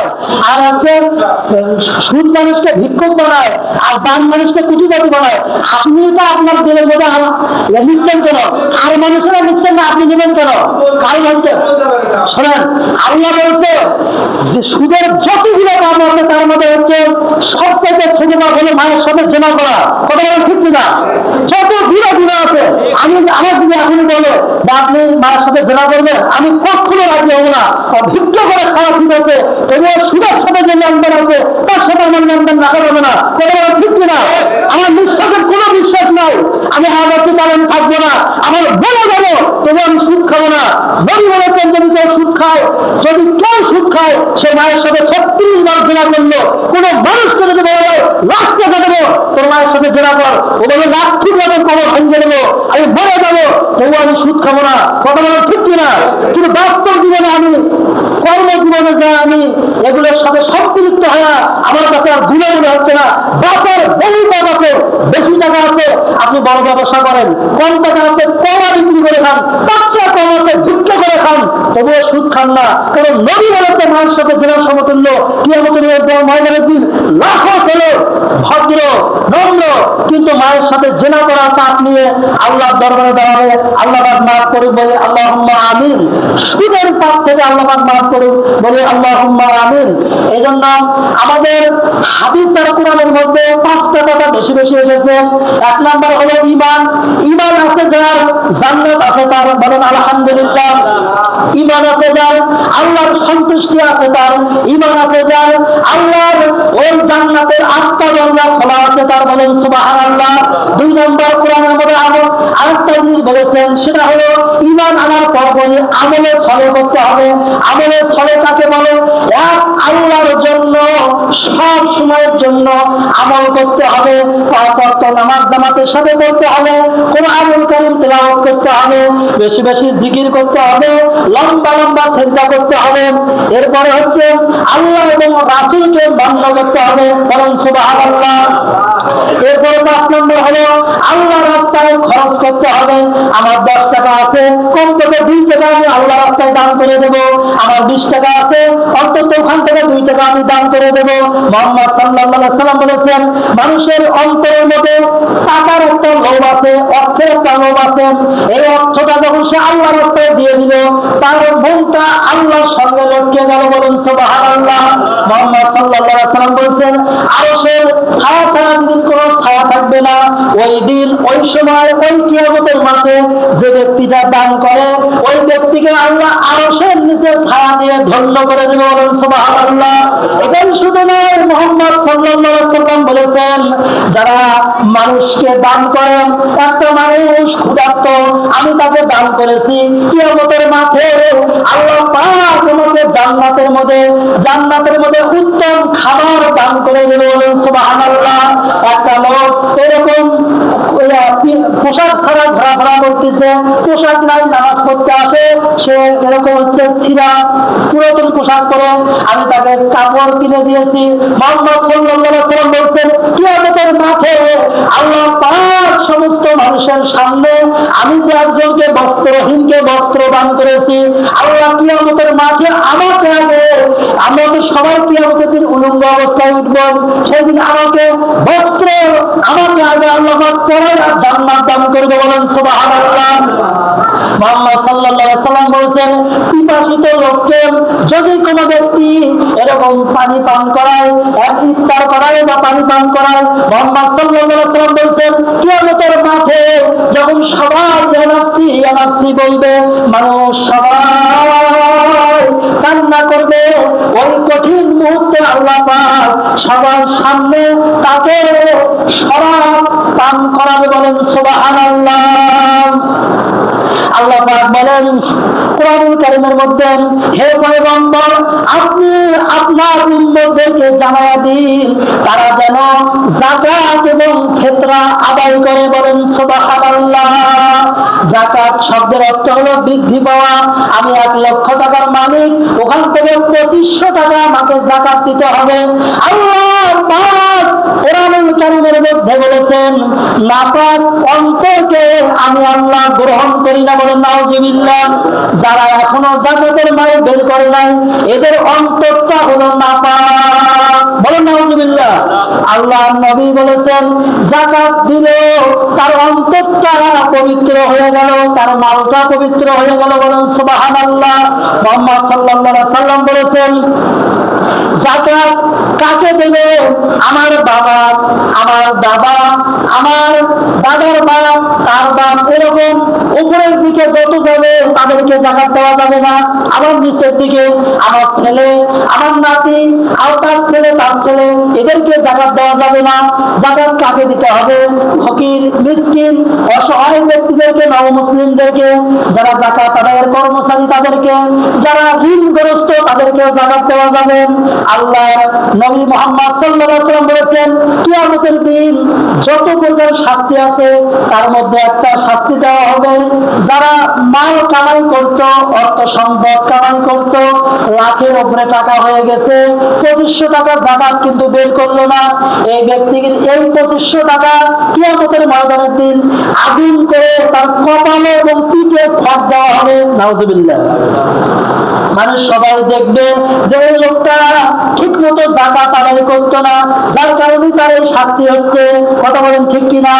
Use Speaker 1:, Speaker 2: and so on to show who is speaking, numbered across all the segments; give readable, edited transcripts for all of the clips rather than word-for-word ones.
Speaker 1: বানায়, আর হচ্ছে সুদ মানুষকে ভিক্ষুক বানায়, আর দান মানুষকে কুটিপতি বানায়। আপনি তো আপনার দিনের মধ্যে লিখছেন কেন? আর মানুষেরা লিখছেন না, আপনি নেবেন কেন? কারণ হচ্ছে শোনেন, আল্লাহ বলছে যে সুদের যতগুলো কাজ আছে তার মধ্যে হচ্ছে সবচেয়ে ছোট কাজ হলো মায়ের সাথে জেনা করা। কথা বলেন ঠিক কিনা? যতগুলো গুণা আছে, আমি আমার দিকে এখনই বলে যে আপনি মায়ের সাথে জেনা করবেন, আমি কখনো রাজি হবো না। ভিক্ষ করে খাওয়া ঠিক আছে, তবুও সুদের সাথে যে লেনদেন আছে তার সাথে আমার লেনদেন রাখা যাবে না। কথা বলেন ঠিক কিনা? আমার বিশ্বাসের কোনো বিশ্বাস নাই, আমি আগামী পালন থাকবো না, আমার বলে যাবো তবু আমি সুদ খাবো না। নবী বলেছেন যদি কেউ সুদ খায়, যদি কেউ সুদ খায়, সে মায়ের সাথে 36 বার জেনা করলো। কোন মানুষকে যদি বলা যায় লাখ টাকা দেবো তোর মায়ের সাথে জেনা কর, ও বলে লাখ টাকা কবর ভেঙে দেবো, আমি বলে যাবো তবু আমি সুদ খাবো না। কথা বলে ঠিক কিনা? কিন্তু বাস্তব জীবনে আমি কর্মজীবনে যা আমি এগুলোর সাথে সম্পৃক্ত হয়ে আমার কাছে আর গুণে মনে হচ্ছে না। বাপের বহু পদ আছে, বেশি টাকা আছে, আপনি বড় ব্যবসা করেন, কম টাকা আছে কমা বিক্রি করে খান, বাচ্চা কম আছে ভিক্ষ করে খান, তবুও সুদ খান না। কারণ নবী বলেছে মায়ের সাথে জেনার সমতুল্য। কিয়ামতের ময়দানের দিন লাখো ছেলে ভদ্র নম্র কিন্তু মায়ের সাথে জেনা করার পাপ নিয়ে আল্লাহর দরবারে দাঁড়াবে। আল্লাহ পাক মাফ করুক বলে আল্লাহুম্মা আমিন। সুদের পাপ থেকে আল্লাহ পাক মাফ করুক বলে আল্লাহুম্মা আমিন। এই জন্য আমাদের হাদিস আর কোরআনের মধ্যে 5টা কথা বেশি বেশি এসেছে। 1 নাম্বার হলো ঈমান। ঈমান আছে যার জান্নাত আছে তার, বলেন আলহামদুলিল্লাহ। ঈমান আছে যার আল্লাহর সন্তুষ্টি আছে তার, ঈমান আছে যার আল্লাহর ওই জান্নাতের 8টা দরজা খোলা আছে তার, বলেন সুবহানাল্লাহ। 2 নম্বর কোরআনের মধ্যে আরেকটা জিনিস বলেছেন, সেটা হলো ঈমান আনার পরপরই আমলে ছলে করতে হবে। আমলে ছলে কাকে বলে? এক আল্লাহর জন্য সব সময়ের জন্য আমল করতে হবে, 5 ওয়াক্ত নামাজ জামাতের সাথে করতে হবে, কোরআনুল কারীম তেলাওয়াত করতে হবে, বেশি বেশি জিকির করতে হবে, লম্বা লম্বা সিজদা করতে হবে। এরপরে হচ্ছে আল্লাহ এবং রাসূলকে মান্য করতে হবে, বলেন সুবহানাল্লাহ। এরপরে 5 নম্বর হলো আল্লাহর রাস্তায় খরচ করতে হবে। আমার 10 টাকা আছে, কমপক্ষে 2 টাকা আমি আল্লাহ রাস্তায় দান করে দেব। আমার 20 টাকা আছে, অন্তত ওখান থেকে 2 টাকা আমি দান করে দেব। মুহাম্মদ সাল্লাল্লাহু আলাইহি ওয়াসাল্লাম বলেছেন, মানুষের অন্তরের মধ্যে টাকার একটা লোভ আছে, অর্থের একটা লোভ আছে। এই অর্থটা যখন সে আল্লাহ রাস্তায় দিয়ে দিল, তার মনটা আল্লাহর সঙ্গে লটকে গেল, বলেন সুবহানাল্লাহ। মুহাম্মদ সাল্লাল্লাহু আলাইহি ওয়াসাল্লাম বলেছেন, আরশের ছায়া ছাড়া দিন কোনো ছায়া থাকবে না। ওই দিন, ওই সময়, ওই কিয়ামতের মাঠে যে ব্যক্তিটা দান করে, ওই ব্যক্তিকে আল্লাহ আরশের নিচে ছায়া দিয়ে ধন্য করে দেবে, বলেন সুবহানাল্লাহ। এটাই শুধু নয়, মুহাম্মদ সাল্লাল্লাহু আলাইহি ওয়াসাল্লাম বলেছেন, যারা মানুষকে দান করেন, একটা মানুষ ক্ষুধার্ত, আমি তাকে দান করেছি, কিয়ামতের মাঠে আল্লাহ পাক তোমাকে জান্নাতের মধ্যে উত্তম খাবার দান করে দেবে, বলেন সুবহানাল্লাহ। একটা লোক এরকম পোশাক ছাড়া ঘোরাফেরা করতেছে, পোশাক নাই, নামাজ পড়তে আসে, সে এরকম হচ্ছে ছিঁড়া পুরাতন পোশাক পরে, আমি তাকে কাপড় কিনে দিয়েছি। মুহাম্মদ সাল্লাল্লাহু আলাইহি ওয়াসাল্লাম বলেছেন, কিয়ামতের মাঠে আল্লাহ পাক সমস্ত মানুষের সামনে আমি যে একজনকে বস্ত্রহীনকে বস্ত্র দান করেছি, আল্লাহ কিয়ামতের মাঠে আমাকে আগে, আমরা তো সবাই কিয়ামতের দিন উলঙ্গ অবস্থায় উঠব, সেদিন আমাকে বস্ত্র, আমাকে আগে আল্লাহ পাক পরে জান্নাত দান করবে, বলেন সুবহানাল্লাহ। মুহাম্মদ সাল্লাল্লাহু আলাইহি ওয়াসাল্লাম বলেছেন, পিপাসিত লোককে যদি কোনো ব্যক্তি এরকম পানি পান করায়, এক ইফতার করায় বা পানি পান করায়, মুহাম্মদ সাল্লাল্লাহু আলাইহি ওয়াসাল্লাম বলেছেন, কিয়ামতের মাঠে যখন সবাই ইয়া নাফসি ইয়া নাফসি বলবে, মানুষ সবাই কান্না করবে, ওই কঠিন মুহূর্তে আল্লাহ পাক সবার সামনে তাকে শরাব পান করাবে, বলেন সুবহানাল্লাহ। আল্লাহ পাক বলেন কোরআনুল কারীমের মধ্যে, হে পয়গম্বর, আপনি আপনার উম্মতদেরকে জানায়া দিন তারা যেন যাকাত এবং ফিতরা আদায় করে, বলেন সুবহানাল্লাহ। যাকাত শব্দের অর্থ হলো বৃদ্ধি পাওয়া। আমি 1 লক্ষ টাকার মালিক, ওখান থেকে 2500 টাকা আমাকে যাকাত দিতে হবে। আল্লাহ পাক কোরআনুল কারীমের মধ্যে বলেছেন, নাপাক অন্তরকে আমি আল্লাহ গ্রহণ করি না, বলেন নাউজুবিল্লাহ। যারা এখনো যাকাতের মাল বের করে নাই, এদের অন্তরটা হলো নাপাক। বলেছেন যাকাত দিলে তার অন্তরটা পবিত্র হয়ে গেল, তার মালটা পবিত্র হয়ে গেল। বলেন সুবহানাল্লাহ। মুহাম্মদ সাল্লাল্লাহু আলাইহি সাল্লাম বলেছেন যাকাত কাকে দেবে? আমার বাবা, আমার দাদা, আমার দাদার বাপ, তার বাপ, এরকম উপরের দিকে যত যাবে তাদেরকে যাকাত দেওয়া যাবে না। আবার নিচের দিকে আমার ছেলে, আমার নাতি, আর তার ছেলে, তার ছেলে, এদেরকে যাকাত দেওয়া যাবে না। যাকাত কাকে দিতে হবে? ফকির, মিসকিন, অসহায় ব্যক্তিদেরকে, নও মুসলিমদেরকে, যারা যাকাত আদায়ের কর্মচারী তাদেরকে, যারা ঋণগ্রস্ত তাদেরকে যাকাত দেওয়া যাবে। আল্লাহ নবী মুহাম্মদ সাল্লাল্লাহু আলাইহি ওয়াসাল্লাম বলেছেন কিয়ামতের দিন যত প্রকার শাস্তি আছে তার মধ্যে একটা শাস্তি দেওয়া হবে, যারা মাল কামাই করত, অর্থ সম্পদ কামাই করত, লাখের উপরে টাকা হয়ে গেছে, 2500 টাকা যাকাত কিন্তু বের করলো না, এই ব্যক্তির এই 2500 টাকা কিয়ামতের ময়দানের দিন আগুন করে তার কপালে এবং পিঠে ফাঁক দেওয়া হবে। নাউজুবিল্লাহ। মানুষ সবাই দেখবে যে এই লোকটা ঠিক মতো যাকাত আদায় করতো না, যার কারণে তার এই শাস্তি হচ্ছে। কথা বলেন ঠিক কিনা?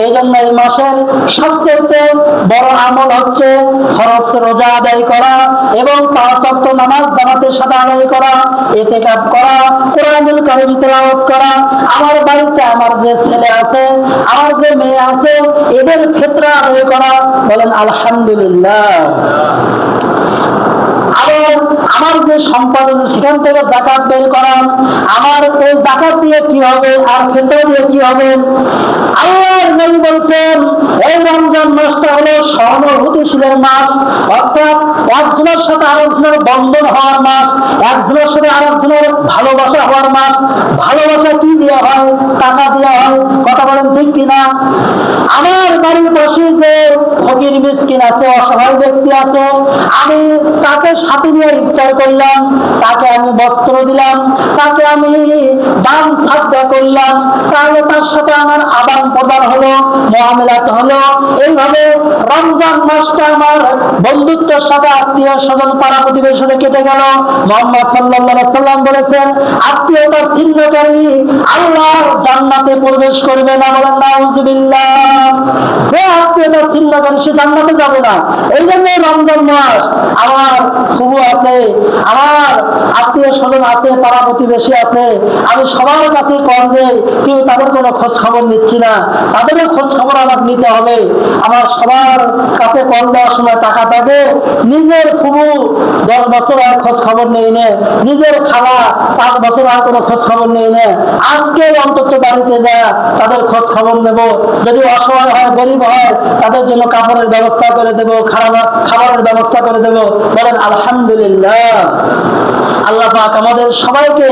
Speaker 1: এই জন্য এই মাসের সবচেয়ে বড় আমল হচ্ছে ফরজ রোজা আদায় করা এবং 5 ওয়াক্ত নামাজ জামাতের সাথে আদায় করা, ইতিকাফ করা, কোরআনুল কারীম তেলাওয়াত করা। আমার বাড়িতে আমার যে ছেলে আছে, আমার যে মেয়ে আছে, এদের ক্ষেত্রে আদায় করা। বলেন আলহামদুলিল্লাহ। আবার আমার যে সম্পদ আছে সেখান থেকে যাকাত বের করা। আমার এই যাকাত দিয়ে কি হবে আর ফিতরা দিয়ে কি হবে? আল্লাহর নবী বলেন এই রমজান মাসটা হলো সহানুভূতিশীলের মাস, অর্থাৎ একজনের সাথে আরেকজনের বন্ধন হওয়ার মাস, একজনের সাথে আরেকজনের ভালোবাসা হওয়ার মাস। ভালোবাসা কি দেওয়া হয়? টাকা দেওয়া হয়। কথা বলেন ঠিক কিনা? আমার বাড়ির পাশে যে ফকির মিসকিন আছে, অসহায় ব্যক্তি আছে, আমি তাকে সাথে নিয়ে ইফতার করলাম, তাকে আমি বস্ত্র দিলাম, তাকে আমি দান সাদকা করলাম, তাহলে তার সাথে আমার আদান প্রদান হলো, মুআমালাত হলো। এইভাবে রমজান মাসটা আমার বন্ধুত্বের সাথে, আত্মীয় স্বজন, পাড়া প্রতিবেশীর সাথে কেটে গেল। মুহাম্মদ সাল্লাল্লাহু আলাইহি সাল্লাম বলেছেন আত্মীয়তা ছিন্নকারী আল্লাহর জান্নাতে প্রবেশ করবে না। বলেন নাউজুবিল্লাহ। যে আত্মীয়তা ছিন্নকারী সে জান্নাতে যাবে না। এই জন্য রমজান মাস আমার ফুবু আছে, আমার আত্মীয় স্বজন আছে, পাড়া প্রতিবেশী আছে, আমি সবার কাছে কল দেই, কিন্তু তাদের কোনো খোঁজ খবর নিচ্ছি না। তাদেরও খোঁজ খবর আমার নিতে হবে। আমার সবার কাছে কল দেওয়ার সময় টাকা থাকে, নিজের ফুবু 10 বছর আর খোঁজ খবর নেই নে, নিজের খালা 5 বছর আর কোনো খোঁজ খবর নেই নে। আজকে অন্তত বাড়িতে যায় তাদের খোঁজ খবর নেব। যদি অসহায় হয়, গরিব হয়, তাদের জন্য কাপড়ের ব্যবস্থা করে দেব, খাবারের ব্যবস্থা করে দেব। বলেন আলহামদুলিল্লাহ। আল্লাহ পাক আমাদের সবাইকে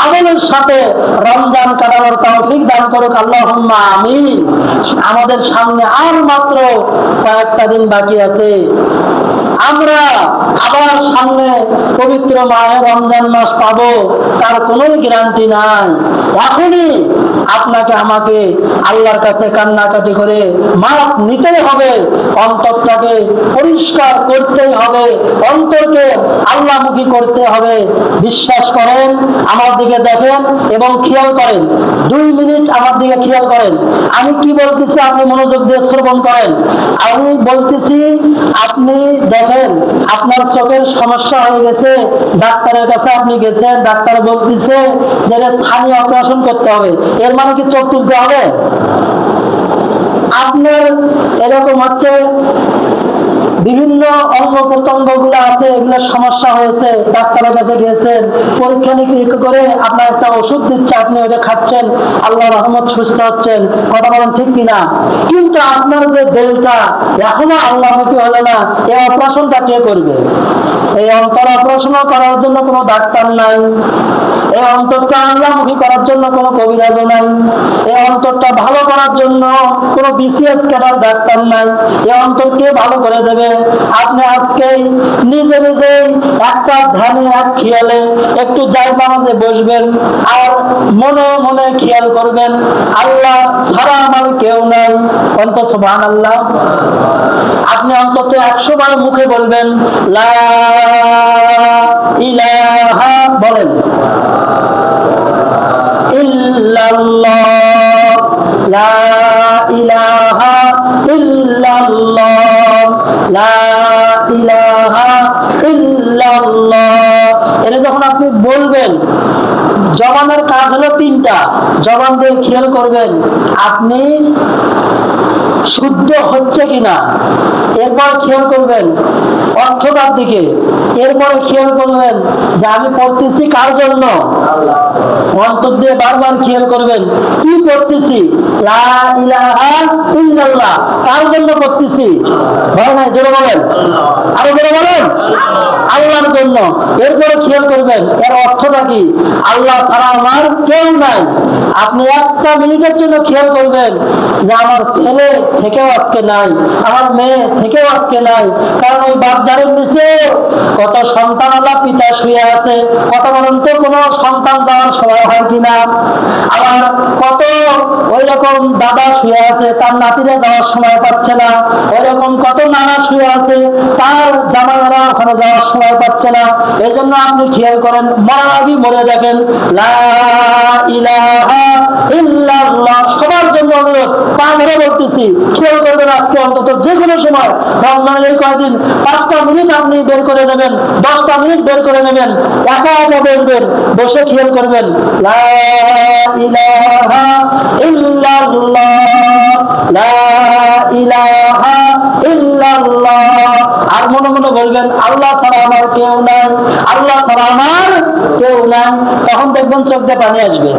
Speaker 1: আমলের সাথে রমজান কাটানোর তৌফিক দান করুক। আল্লাহুম্মা আমিন। আমাদের সামনে আর মাত্র কয়েকটা দিন বাকি আছে। আমরা আবার সামনে পবিত্র মাহে রমজান মাস পাবো, তার কোনো গ্যারান্টি নাই। এখনই আপনাকে আমাকে আল্লাহর কাছে কান্নাকাটি করে মাফ নিতেই হবে, অন্তরটাকে পরিষ্কার করতেই হবে, অন্তরকে আল্লাহমুখী করতে হবে। বিশ্বাস করেন, আমার দিকে দেখেন এবং খেয়াল করেন। 2 মিনিট আমার দিকে খেয়াল করেন। আমি কি বলতেছি আপনি মনোযোগ দিয়ে শ্রবণ করেন। আমি বলতেছি, আপনি দেখেন আপনার চোখের সমস্যা হয়ে গেছে, ডাক্তারের কাছে আপনি গেছেন, ডাক্তার বলতেছে যে স্থানীয় অপারেশন করতে হবে। এর মানে কি চোখ তুলতে হবে? আপনার এরকম হচ্ছে বিভিন্ন অঙ্গ প্রত্যঙ্গ গুলো আছে, এগুলো সমস্যা হয়েছে, ডাক্তারের কাছে গিয়েছেন, পরীক্ষা নিরীক্ষা করে আপনার একটা ওষুধ দিচ্ছে, আপনি ওটা খাচ্ছেন, আল্লাহর রহমত সুস্থ হচ্ছেন। কথা বলেন ঠিক কিনা? কিন্তু আপনার যে দেহটা এখনো আল্লাহমুখী হলো না, এই অপারেশনটা কে করবে? এই অন্তর অপারেশন করার জন্য কোনো ডাক্তার নাই, এই অন্তরটা আল্লাহমুখী করার জন্য কোনো কবিরাজও নাই, এই অন্তরটা ভালো করার জন্য কোনো বিসিএস ক্যাডার ডাক্তার নাই। এই অন্তরকে ভালো করে দেবে আপনি আজকেই নিজে নিজেই একটা ধ্যানে, এক খেয়ালে একটু জায়গা মাঝে বসবেন আর মনে মনে খেয়াল করবেন আল্লাহ ছাড়া আমার কেউ নাই। অন্ত সুবহানাল্লাহ। আপনি অন্তত 100 বার মুখে বলবেন লা ইলাহা, বলেন ইল্লাল্লাহ। বলবেন। জবানের কাজ হলো তিনটা। জবান দিয়ে খেয়াল করবেন আপনি শুদ্ধ হচ্ছে কিনা, এরপর খেয়াল করবেন অর্থটার দিকে, এরপরে খেয়াল করবেন যে আমি পড়তেছি কার জন্য, অন্তর দিয়ে বারবার খেয়াল করবেন কি পড়তেছি, লা ইলাহা ইল্লাল্লাহ, কার জন্য পড়তেছি, ভয় নাই, জোরে বলেন, আরো জোরে বলেন, আল্লাহর জন্য। এরপরে খেয়াল করবেন এর অর্থটা কি, আল্লাহ ছাড়া আমার কেউ নাই। আপনি একটা মিনিটের জন্য খেয়াল করবেন যে আমার ছেলে থেকেও আজকে নাই, আমার মেয়ে থেকেও আজকে নাই, কারণ ওই বাজারের নিচে কত সন্তান আল্লাহ পিতা শুয়ে আছে, কত বলেন তো কোনো সন্তান যাওয়ার সময় হয় কিনা, আবার কত ওই রকম দাদা শুয়ে আছে তার নাতিরা যাওয়ার সময় পাচ্ছে না, ওই রকম কত নানা শুয়ে আছে তার জামাইরা ওখানে যাওয়ার সময় পাচ্ছে না। এই জন্য আপনি খেয়াল করেন মরার আগেই মরে দেখেন লা ইলাহা ইল্লাল্লাহ। সবার জন্য অনুরোধ, পা ধরে বলতেছি, খেয়াল করবেন আজকে অন্তত যে কোনো সময় রমজানের এই কয়েকদিন 5টা মিনিট আপনি বের করে নেবেন, 10টা মিনিট বের করে নেবেন, একা একা বলবেন, বসে খেয়াল করবেন লা ইলাহা ইল্লাল্লাহ, লা ইলাহা ইল্লাল্লাহ। আর মনে মনে বলবেন আল্লাহ ছাড়া আমার কেউ নাই, আল্লাহ ছাড়া আমার কেউ নাই। তখন দেখবেন চোখ দিয়ে পানি আসবে,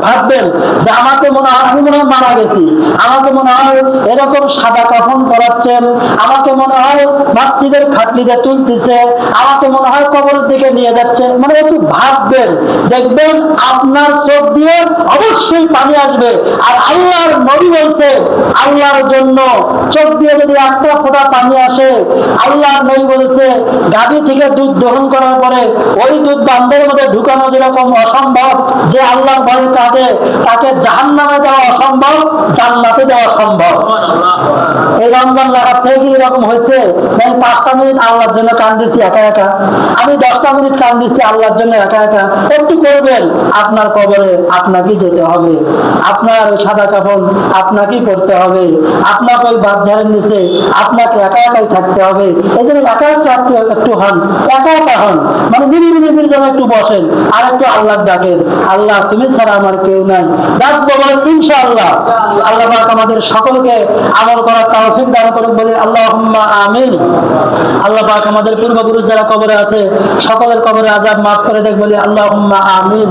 Speaker 1: ভাববেন যে আমাকে মনে হয় আমি মনে হয় মারা গেছি, আমাকে মনে হয় এরকম সাদা কাফন পরাচ্ছেন, আমাকে মনে হয় মসজিদের খাটলিতে তুলতেছে, আমাকে মনে হয় কবরের দিকে নিয়ে যাচ্ছে, মানে একটু ভাববেন, দেখবেন আপনার চোখ দিয়ে অবশ্যই পানি আসবে। আর আল্লাহর নবী বলছে আল্লাহর জন্য চোখ দিয়ে যদি একটা ফোঁটা পানি আসে, আল্লাহর নবী বলছে গাভী থেকে দুধ দহন করার পরে ওই দুধ বান্ধের মধ্যে ঢুকানো যেরকম অসম্ভব, যে আল্লাহর ভয়ে কাঁদে তাকে জাহান্নামে দেওয়া অসম্ভব, জান্নাতে দেওয়া সম্ভব। এই রমজান লাগার থেকে এরকম হয়েছে, আমি 5টা মিনিট আল্লাহর জন্য কান্দিছি একা একা, আমি 10টা মিনিট কান্দিছি আল্লাহর জন্য একা একা। একটু করবেন, আপনার কবরে আপনাকেই যেতে হবে, আপনার সাদা কাফন আপনাকেই পড়তে হবে, আপনাকে ওই বাঁধঝাড়ের নিচে আপনাকে একা একাই থাকতে হবে। এই জন্য একা একা একটু হন, একা একা হন, মানে নিরিবিলির জন্য একটু বসেন আর একটু আল্লাহ ডাকেন, আল্লাহ তুমি ছাড়া আমার কেউ নাই। ডাকবো বলেন ইনশাআল্লাহ। আল্লাহ পাক আমাদের সকলকে আমল করার তৌফিক দান করুন, বলি আল্লাহুম্মা আমিন। আল্লাহ পাক আমাদের পূর্বপুরুষ যারা কবরে আছে সকলের কবরে আযাব মাফ করে দেখ, বলি আল্লাহুম্মা আমিন।